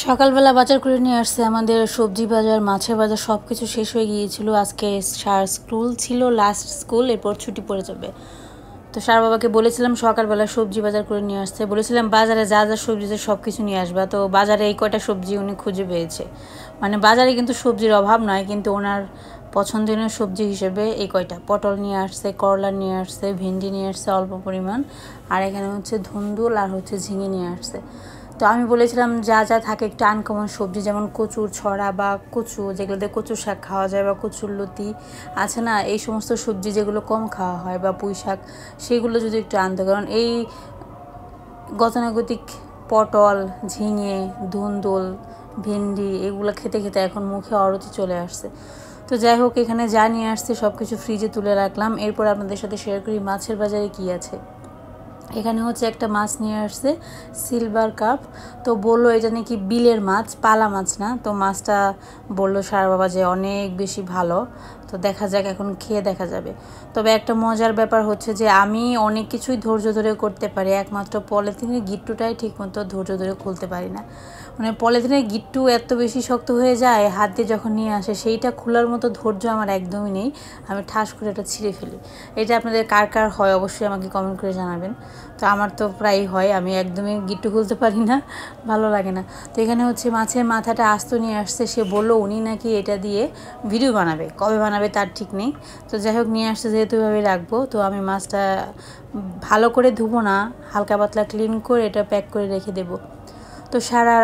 সকালবেলা বাজার করে নিয়ে আসছে আমাদের সবজি বাজার, মাছের বাজার সবকিছু শেষ হয়ে গিয়েছিল। আজকে সার স্কুল ছিল, লাস্ট স্কুল, এরপর ছুটি পড়ে যাবে। তো সার বাবাকে বলেছিলাম সকালবেলা সবজি বাজার করে নিয়ে আসতে, বলেছিলাম বাজারে যা যা সবজি সব কিছু নিয়ে আসবা। তো বাজারে এই কয়টা সবজি উনি খুঁজে পেয়েছে। মানে বাজারে কিন্তু সবজির অভাব নয়, কিন্তু ওনার পছন্দনীয় সবজি হিসেবে এই কয়টা পটল নিয়ে আসছে, করলা নিয়ে আসছে, ভেন্ডি নিয়ে আসছে অল্প পরিমাণ, আর এখানে হচ্ছে ধুন্দুল আর হচ্ছে ঝিঙে নিয়ে আসছে। তো আমি বলেছিলাম যা যা থাকে একটু আনকমন সবজি, যেমন কচুর ছড়া বা কচু, যেগুলোতে কচু শাক খাওয়া যায়, বা কচুর লতি আছে না, এই সমস্ত সবজি যেগুলো কম খাওয়া হয়, বা পুঁই শাক, সেগুলো যদি একটু আনতো। কারণ এই গতানুগতিক পটল, ঝিঙে, ধুন্দুল, ভেন্ডি এগুলো খেতে খেতে এখন মুখে অরুচি চলে আসছে। তো যাই হোক, এখানে যা নিয়ে আসছে সব কিছু ফ্রিজে তুলে রাখলাম। এরপর আপনাদের সাথে শেয়ার করি মাছের বাজারে কি আছে। এখানে হচ্ছে একটা মাছ নিয়ে আসছে, সিলভার কাপ। তো বললো এটা নাকি বিলের মাছ, পালা মাছ না। তো মাছটা বললো সার বাবা যে অনেক বেশি ভালো। তো দেখা যাক, এখন খেয়ে দেখা যাবে। তবে একটা মজার ব্যাপার হচ্ছে যে আমি অনেক কিছুই ধৈর্য ধরে করতে পারি, একমাত্র পলিথিনের গিট্টুটাই ঠিকমতো ধৈর্য ধরে খুলতে পারি না। মানে পলিথিনের গিট্টু এত বেশি শক্ত হয়ে যায়, হাত দিয়ে যখন নিয়ে আসে সেইটা খোলার মতো ধৈর্য আমার একদমই নেই। আমি ঠাস করে এটা ছিঁড়ে ফেলি। এটা আপনাদের কার কার হয় অবশ্যই আমাকে কমেন্ট করে জানাবেন। তো আমার তো প্রায়ই হয়, আমি একদমই গিট্টু খুলতে পারি না, ভালো লাগে না। তো এখানে হচ্ছে মাছের মাথাটা আস্ত নিয়ে আসছে। সে বললো উনি নাকি এটা দিয়ে ভিডিও বানাবে, কবে বানাবে তার ঠিক নেই। তো যাই হোক নিয়ে আসছে, যেহেতু এভাবে রাখবো। তো আমি মাছটা ভালো করে ধুবো না, হালকা পাতলা ক্লিন করে এটা প্যাক করে রেখে দেবো। তো সারা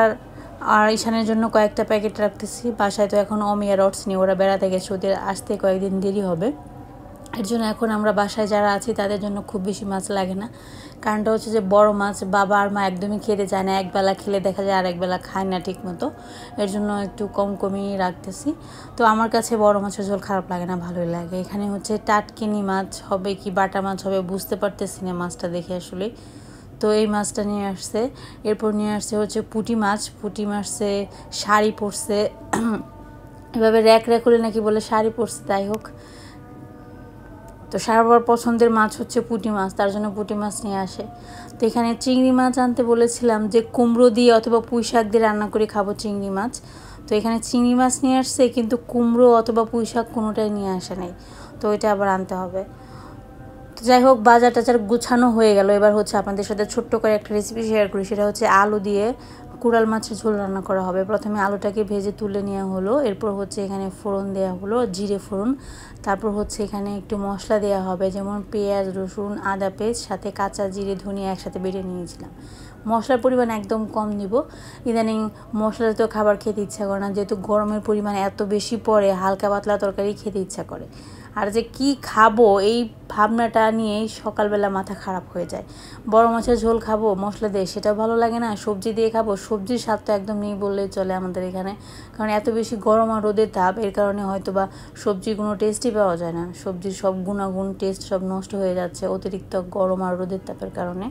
আর ঈশানের জন্য কয়েকটা প্যাকেট রাখতেছি। বাসায় তো এখন অমি আর অটস নিয়ে ওরা বেড়াতে গেছে, ওদের আসতে কয়েকদিন দেরি হবে। এর জন্য এখন আমরা বাসায় যারা আছি তাদের জন্য খুব বেশি মাছ লাগে না। কারণটা হচ্ছে যে বড় মাছ বাবা আর মা একদমই খেতে চায় না, একবেলা খেলে দেখা যায় আর একবেলা খায় না ঠিক মতো। এর জন্য একটু কমই রাখতেছি। তো আমার কাছে বড় মাছের ঝোল খারাপ লাগে না, ভালোই লাগে। এখানে হচ্ছে টাটকিনি মাছ হবে কি বাটা মাছ হবে বুঝতে পারতেছি না মাছটা দেখে আসলে। তো এই মাছটা নিয়ে আসছে। এরপর নিয়ে আসছে হচ্ছে পুঁটি মাছে শাড়ি পরছে, এভাবে র্যাক করে নাকি বলে শাড়ি পরছে। যাই হোক, তো সারাবার পছন্দের মাছ হচ্ছে পুঁটি মাছ, তার জন্য পুঁটি মাছ নিয়ে আসে। তো এখানে চিংড়ি মাছ আনতে বলেছিলাম যে কুমড়ো দিয়ে অথবা পুঁই শাক দিয়ে রান্না করে খাবো চিংড়ি মাছ। তো এখানে চিংড়ি মাছ নিয়ে আসছে, কিন্তু কুমড়ো অথবা পুঁই শাক কোনোটাই নিয়ে আসে নাই। তো এটা আবার আনতে হবে। তো যাই হোক, বাজার টাজার গুছানো হয়ে গেল। এবার হচ্ছে আপনাদের সাথে ছোট্ট করে একটা রেসিপি শেয়ার করি। সেটা হচ্ছে আলু দিয়ে কুড়াল মাছের ঝোল রান্না করা হবে। প্রথমে আলুটাকে ভেজে তুলে নেওয়া হলো, এরপর হচ্ছে এখানে ফোড়ন দেওয়া হলো, জিরে ফোড়ন। তারপর হচ্ছে এখানে একটু মশলা দেওয়া হবে, যেমন পেঁয়াজ, রসুন, আদা পেস্ট, সাথে কাঁচা জিরে, ধনিয়া একসাথে বেটে নিয়েছিলাম। মশলার পরিমাণ একদম কম দিব। ইদানিং মশলা তো খাবার খেতে ইচ্ছা করে না, যেহেতু গরমের পরিমাণ এত বেশি পড়ে, হালকা পাতলা তরকারি খেতে ইচ্ছা করে। আর যে কি খাবো এই ভাবনাটা নিয়েই সকালবেলা মাথা খারাপ হয়ে যায়। বড় মাছের ঝোল খাবো মশলা দিয়ে, সেটাও ভালো লাগে না। সবজি দিয়ে খাবো, সবজির স্বাদ তো একদম নেই বললেই চলে আমাদের এখানে। কারণ এত বেশি গরম আর রোদের তাপ, এর কারণে হয়তো বা সবজির কোনো টেস্টই পাওয়া যায় না। সবজির সব গুণাগুণ টেস্ট সব নষ্ট হয়ে যাচ্ছে অতিরিক্ত গরম আর রোদের তাপের কারণে।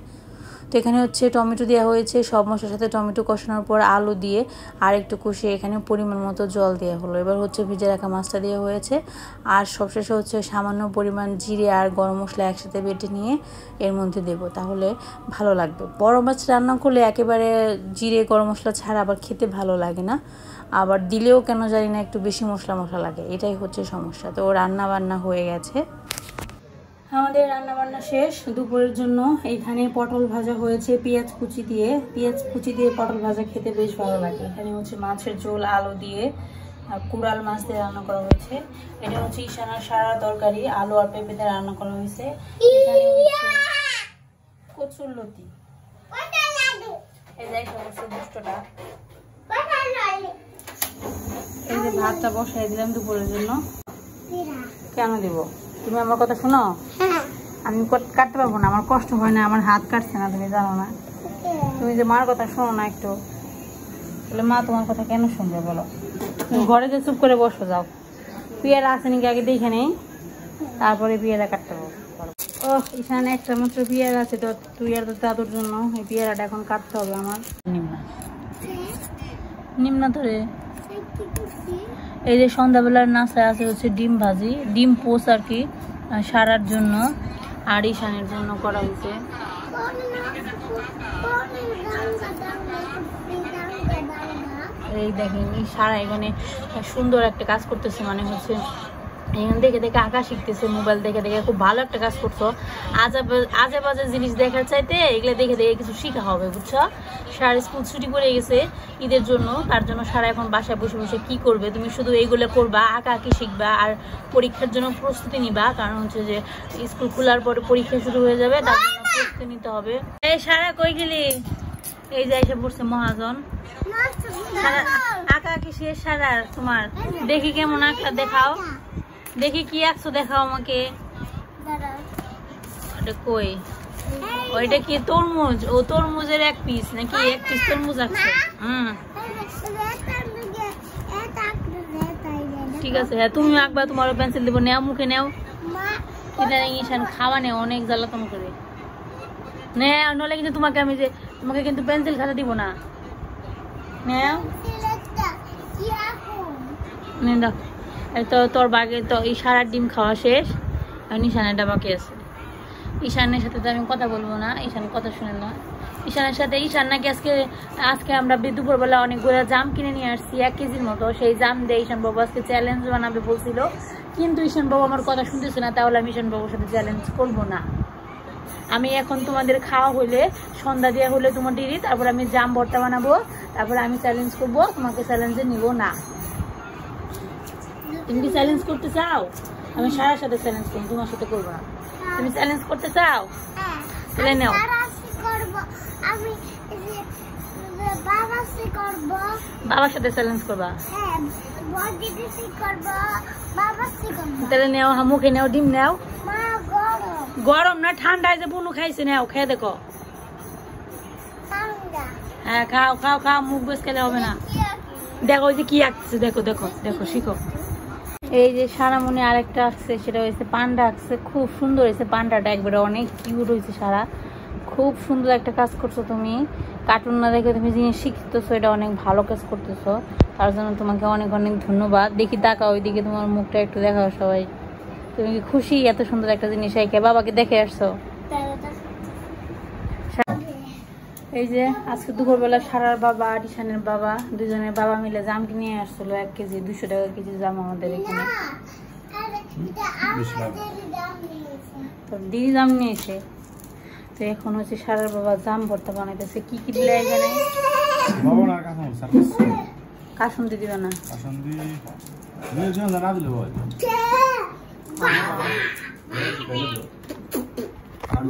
তো এখানে হচ্ছে টমেটো দেওয়া হয়েছে, সব মশলার সাথে টমেটো কষানোর পর আলু দিয়ে আর একটু কষিয়ে এখানে পরিমাণ মতো জল দেওয়া হলো। এবার হচ্ছে ভিজে রাখা মাছটা দেওয়া হয়েছে, আর সবশেষে হচ্ছে সামান্য পরিমাণ জিরে আর গরম মশলা একসাথে বেটে নিয়ে এর মধ্যে দেব, তাহলে ভালো লাগবে। বড় মাছ রান্না করলে একেবারে জিরে গরম মশলা ছাড়া আবার খেতে ভালো লাগে না, আবার দিলেও কেন জানি না একটু বেশি মশলা লাগে, এটাই হচ্ছে সমস্যা। তো রান্না বান্না হয়ে গেছে, আমাদের রান্না বান্না শেষ। দুপুরের জন্য এখানে পটল ভাজা হয়েছে পেঁয়াজ কুচি দিয়ে পটল ভাজা খেতে বেশ ভালো লাগে। এখানে হচ্ছে মাছের ঝোল আলু দিয়ে আর কুড়াল মাছ দিয়ে রান্না করা হয়েছে। এটা হচ্ছে ঈশানার সারা তরকারি, আলু আর পেঁপে দিয়ে রান্না করা হয়েছে। এখানে হচ্ছে কচুর লতি, এই যে ভাতটা বসাই দিলাম দুপুরের জন্য। কেন দিব? তুমি আমার কথা শোনো, আমি কাটতে পারবো না, আমার কষ্ট হয় না, আমার হাত কাটছে না, তুমি জানো না। তুমি যে মার কথা শোনো না একটু, তাহলে মা তোমার কথা কেন শুনবে বলো? তুমি ঘরে যে চুপ করে বসো, যাও। পেয়ারা আছে নাকি আগে দেখে নেই, তারপরে পেয়ারা কাটতে পারবো। ও এখানে একটা মাত্র পেয়ারা আছে, তো তুই আর তো দাদুর জন্য এই পেয়ারাটা এখন কাটতে হবে আমার। নিম্না ধরে এই যে সন্ধ্যাবেলার নাস্তায় আছে হচ্ছে ডিম ভাজি, ডিম পোস্ট আর কি, সারার জন্য আর ঈশানের জন্য করা হয়েছে। আর এই দেখেন সারা এখানে সুন্দর একটা কাজ করতেছে, মানে হচ্ছে এখানে দেখে দেখে আঁকা শিখতেছে, মোবাইল দেখে দেখে খুব ভালো একটা কাজ করছো। আজে বাজে জিনিস দেখার চাইতে এগুলো দেখে দেখে কিছু শিখা হবে, বুঝছো। সারা স্কুল ছুটি করে গেছে ঈদের জন্য, তার জন্য সারা এখন বাসায় বসে বসে কি করবে, তুমি শুধু এইগুলো করবা, আঁকা আঁকি শিখবা আর পরীক্ষার জন্য প্রস্তুতি নিবা, কারণ হচ্ছে যে স্কুল খোলার পরে পরীক্ষা শুরু হয়ে যাবে, তার জন্য প্রস্তুতি নিতে হবে। এই সারা কই গেলি? এই যে এসে পড়ছে মহাজন। আঁকা আঁকি শেষ সারা তোমার? দেখি কেমন আঁকা, দেখাও দেখি কি আঁকছো, দেখাও আমাকে। ওটা কই? ওইটা কি তরমুজ? ও তরমুজের এক পিস নাকি? এক পিস তরমুজ আঁকছে। ঠিক আছে, হ্যাঁ তুমি আঁকবা, তোমার পেন্সিল দেবো, নেও মুখে নেও। ঈশান খাওয়া নেও, অনেক জ্বালাতন করে নেও, নলে কিন্তু তোমাকে আমি যে তোমাকে কিন্তু পেন্সিল খাতা দিব না। নেও নে দাও। তো তোর বাগে তো এই সারা ডিম খাওয়া শেষ, আর ঈশানেরটা বাকি আছে। ঈশানের সাথে তো আমি কথা বলবো না, ঈশান কথা শুনে না। ঈশানের সাথে ঈশান নাকি আজকে আমরা দুপুরবেলা অনেকগুলো জাম কিনে নিয়ে আসছি 1 কেজির মতো, সেই জাম দিয়ে ঈশান বাবু আজকে চ্যালেঞ্জ বানাবে বলছিল, কিন্তু ঈশান বাবু আমার কথা শুনতেছে না, তাহলে আমি ঈশান বাবুর সাথে চ্যালেঞ্জ করবো না। আমি এখন তোমাদের খাওয়া হলে, সন্ধ্যা দেওয়া হলে তোমার ডিরি, তারপর আমি জাম ভর্তা বানাবো, তারপরে আমি চ্যালেঞ্জ করবো, তোমাকে চ্যালেঞ্জে নিব না। তুমি কি চ্যালেঞ্জ করতে চাও? আমি সারার সাথে চ্যালেঞ্জ করবো, তোমার সাথে করবো না। তুমি চ্যালেঞ্জ করতে চাও? তাহলে নাও। বাবার সাথে চ্যালেঞ্জ করবা? তাহলে নেও, মুখে নেও, ডিম নেও। গরম না ঠান্ডায় যে বুনু খাইছে, নেও খেয়ে দেখো। হ্যাঁ খাও খাও খাও, মুখ বেশ খেলে হবে না। দেখো ওই যে কি আঁকছে, দেখো দেখো দেখো, শিখো। এই যে সারা মনে আরেকটা আঁকছে, সেটা হয়েছে পান্ডা আঁকছে, খুব সুন্দর হয়েছে পান্ডাটা, একবারে অনেক কিউট হয়েছে সারা। খুব সুন্দর একটা কাজ করছো তুমি, কার্টুন না দেখে তুমি জিনিস শিখতেছো, এটা অনেক ভালো কাজ করতেছো, তার জন্য তোমাকে অনেক অনেক ধন্যবাদ। দেখি তাকাও ওইদিকে, তোমার মুখটা একটু দেখাও সবাই। তুমি কি খুশি এত সুন্দর একটা জিনিস এঁকে বাবাকে দেখে আসছো? এই যে আজকে দুপুরবেলা সারার বাবা আর ঈশানের বাবা দুজনের বাবা মিলে জাম কিনে আসছিল 1 কেজি 200 টাকা কেজি জাম আমাদের এখানে। তো দিদি জাম নিয়েছে, তো এখন হচ্ছে সারার বাবা জাম ভর্তা বানাইতেছে। কি কি দিলে এখানে? কাসুন্দি দিবে না?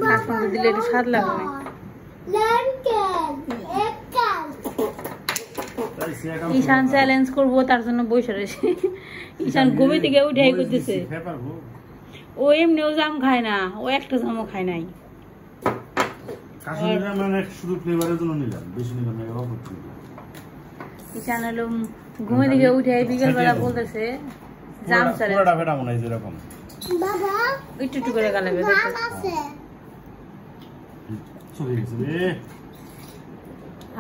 কাসুন্দি দিলে একটু স্বাদ লাগবে। ঈশান চ্যালেঞ্জ করবো, তার জন্য বসে রয়েছে। ঈশান ঘুমে থেকে উঠে করতেছে। ও এমনিও জাম খায় না, ও একটা জামও খায় নাই। ঈশান হলো ঘুমে থেকে উঠে বিকেল বেলা বলতেছে জাম চ্যালেঞ্জ, একটু একটু করে গালাবে।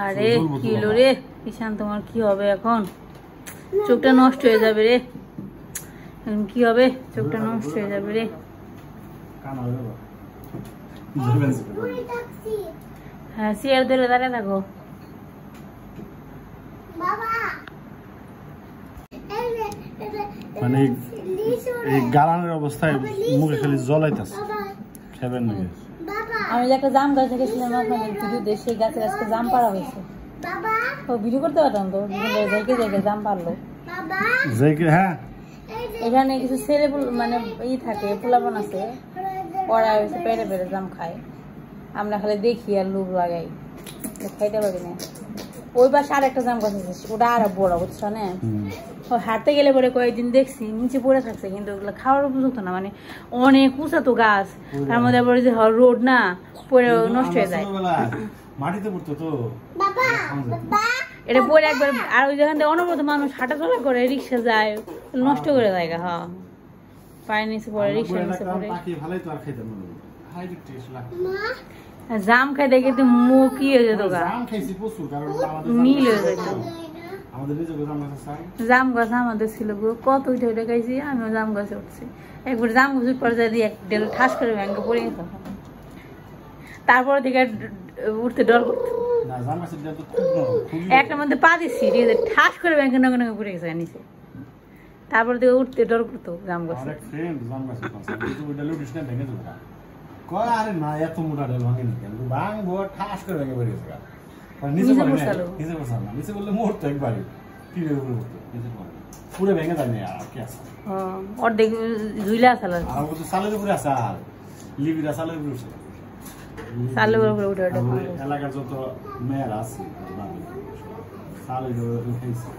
আরে কি হলো রে ঈশান, তোমার কি হবে এখন? চোখটা নষ্ট হয়ে যাবে রে, এখন কি হবে? চোখটা নষ্ট হয়ে যাবে রে। হ্যাঁ চেয়ার ধরে দাঁড়িয়ে থাকো। মানে এই গালানের অবস্থায় মুখে খালি জ্বলাইতেছে। আমি যে একটা জাম গাছ দেখেছিলাম আপনাদের ভিডিওতে, সেই গাছের আজকে জাম পাড়া হয়েছে। ও ভিডিও করতে পারতাম তো, জায়গায় জায়গায় জাম পারলো। হ্যাঁ এখানে কিছু ছেলে মানে ই থাকে, পোলাপন আছে, ওরা হয়েছে পেটে পেটে জাম খায়। আমরা খালি দেখি আর লোক লাগাই, খাইতে পারি না। ওই পাশে আর একটা জাম গাছ আছে, ওটা আর বড়, বুঝছো না? হাঁটতে গেলে পরে কয়েকদিন দেখছি নিচে পড়ে থাকছে, কিন্তু ওগুলো খাওয়ার উপযুক্ত না, মানে অনেক উঁচা তো গাছ, তার মধ্যে আবার যে রোড না, পরে নষ্ট হয়ে যায়। মাটিতে পড়তো তো এটা পরে একবার, আর ওই যেখান থেকে অনবরত মানুষ হাঁটা চলা করে, রিক্সা যায়, নষ্ট করে যায়। হ্যাঁ পায়ের নিচে পড়ে, রিক্সা নিচে পড়ে। জাম খাইতে কিন্তু মুখ কি হয়ে যেত, নীল হয়ে যেত। জাম গাছ আমাদের ছিল গো, কত উঠে উঠে খাইছি, আমিও জাম গাছে উঠছি। একবার জাম গাছের পর্যায়ে দিয়ে ডেল ঠাস করে ব্যাংকে পড়ে গেছে, তারপরে থেকে উঠতে ডর করতো। জাম গাছের ডাল তো খুব নরম, খুবই একটা মধ্যে পা দিচ্ছি ঠিক আছে, ঠাস করে ব্যাংকে নগে নগে পড়ে গেছে নিচে। তারপর থেকে উঠতে ডর করতো জাম গাছে। অনেক ফ্রেন্ড জাম গাছের কাছে কিন্তু ওই ডালে উঠিস না ভেঙে যাবে। কয় আরে না এত মোটা ডাল ভাঙে নি কেন, ভাঙবো ঠাস করে ভেঙে পড়ে গেছে। নিচে পড়ে না, নিচে পড়ছে না, নিচে বললে মুহূর্তে একবারে টিনের উপরে পড়তো, নিচে পড়ে পুরো ভেঙে যায় না। আর কি আছে অর্ধেক ঝুইলা আছে আর বলছে সালের উপরে আছে, আর লিবিরা সালের উপরে উঠছে, সালের উপরে উঠে ওঠে। এলাকার যত মেয়েরা আছে সালের উপরে উঠেছে।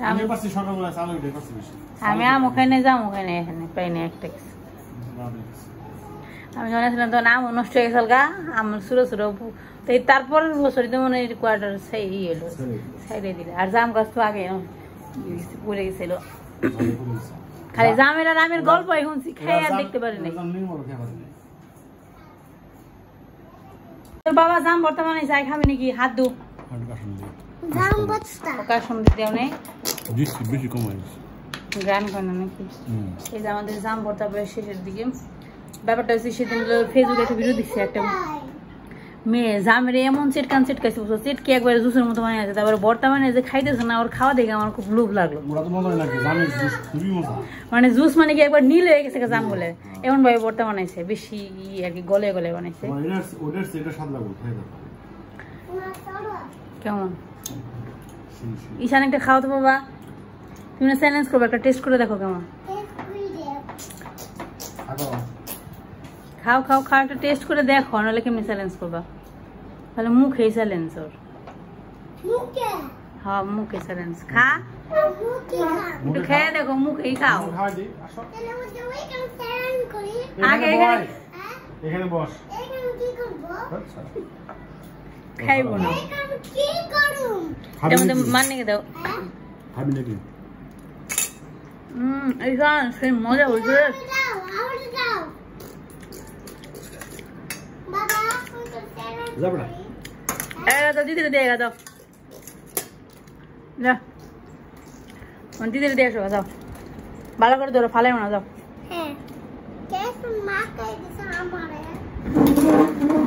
আমি পারছি সকালবেলা সালের উঠে পারছি বেশি। আমি আম ওখানে যাম, ওখানে এখানে পাই না একটা কিছু। আমি যখন আসলাম তখন আম নষ্ট হয়ে গেছিল গা, আম ছোটো ছোটো। তারপরের বছরই তো মনে হয় কোয়ার্টার এলো সাইডে দিলে। আর জাম গাছ তো আগে পড়ে গেছিল। খালি জামের আর আমের গল্প শুনছি, খাই আর দেখতে পারি নাই। বাবা জাম বর্তমানে যাই খাবি নাকি? হাত দু কাশন দিতেও নেই, বেশি কমাই গান করে না নাকি? এই যে আমাদের জাম ভর্তা প্রায় শেষের দিকে। ব্যাপারটা হচ্ছে সেদিন ফেসবুকে একটা ভিডিও দিচ্ছে, একটা মেয়ে জামের এমন চেটকাইছে, চেটকে একবারে জুসের মতো বানিয়ে আছে। তারপরে ভর্তা বানিয়ে যে খাইতেছে না, ওর খাওয়া দেখে আমার খুব লোভ লাগলো। মানে জুস মানে কি একবার নীল হয়ে গেছে জাম বলে, এমন ভাবে ভর্তা বানাইছে, বেশি আর কি গলে গলে বানাইছে। কেমন ঈশান একটা খাও তো বাবা, তুমি না চ্যালেঞ্জ করবে, একটা টেস্ট করে দেখো কেমন। খাও খাও খাও, একটা টেস্ট করে দেখো, নাহলে কেমনি চ্যালেঞ্জ করবা? তাহলে মুখেই চ্যালেঞ্জ ওর। হ্যাঁ মুখে চ্যালেঞ্জ। খা একটু খেয়ে দেখো, মুখেই খাও। আগে এখানে বস, খাইবো না, মান নিয়ে দাও। সেই মজা হয়েছে। দিদিকে দিয়ে গা দাও, দিদিকে দিয়ে আসো, যাও ভালো করে ধরো, ফালাই না যাও।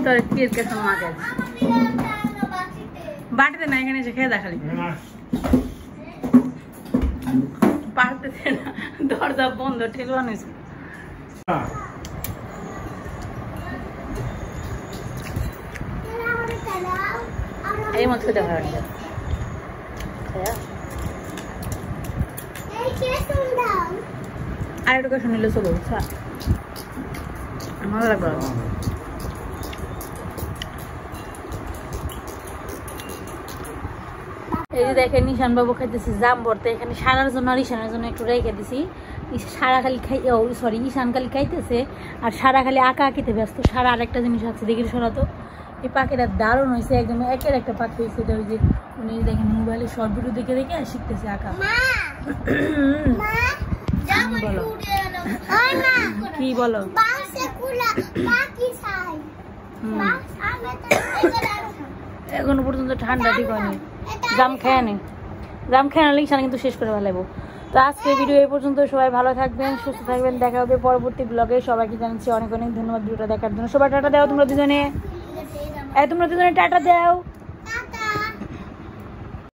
তোর কি কেসন মাকে বাটিতে না, এখানে এসে খেয়ে দেখালি পারতেছে না, দরজা বন্ধ, ঠেলবা নিয়েছে। এই মত খেতে ভালো লাগে। আর একটু কেসন নিলে চলো, মজা লাগবে। এই যে দেখেন ঈশান বাবু খাইতেছি জাম ভর্তা। এখানে সারার জন্য আর ঈশানের জন্য একটু রেখে দিছি। সারা খালি ঈশান খালি খাইতেছে, আর সারা খালি আঁকা আঁকিতে ব্যস্ত। সারা আরেকটা জিনিস আছে, দেখি সরা তো। এই পাখিটা দারুণ হয়েছে, একদম একের একটা পাখি হয়েছে। এটা ওই যে উনি দেখেন মোবাইলে শর্ট ভিডিও দেখে দেখে শিখতেছে আঁকা। বলো কি বলো? এখনো পর্যন্ত ঠান্ডা ঠিক হয়নি, জাম খেয়ে নি। জাম খেয়ে নিলে ঈশান কিন্তু শেষ করে ভালো। তো আজকে ভিডিও এই পর্যন্ত। সবাই ভালো থাকবেন, সুস্থ থাকবেন, দেখা হবে পরবর্তী ব্লগে। সবাইকে জানাচ্ছি অনেক অনেক ধন্যবাদ ভিডিওটা দেখার জন্য। সবাই টাটা দাও তোমরা দুজনে, টাটা দাও।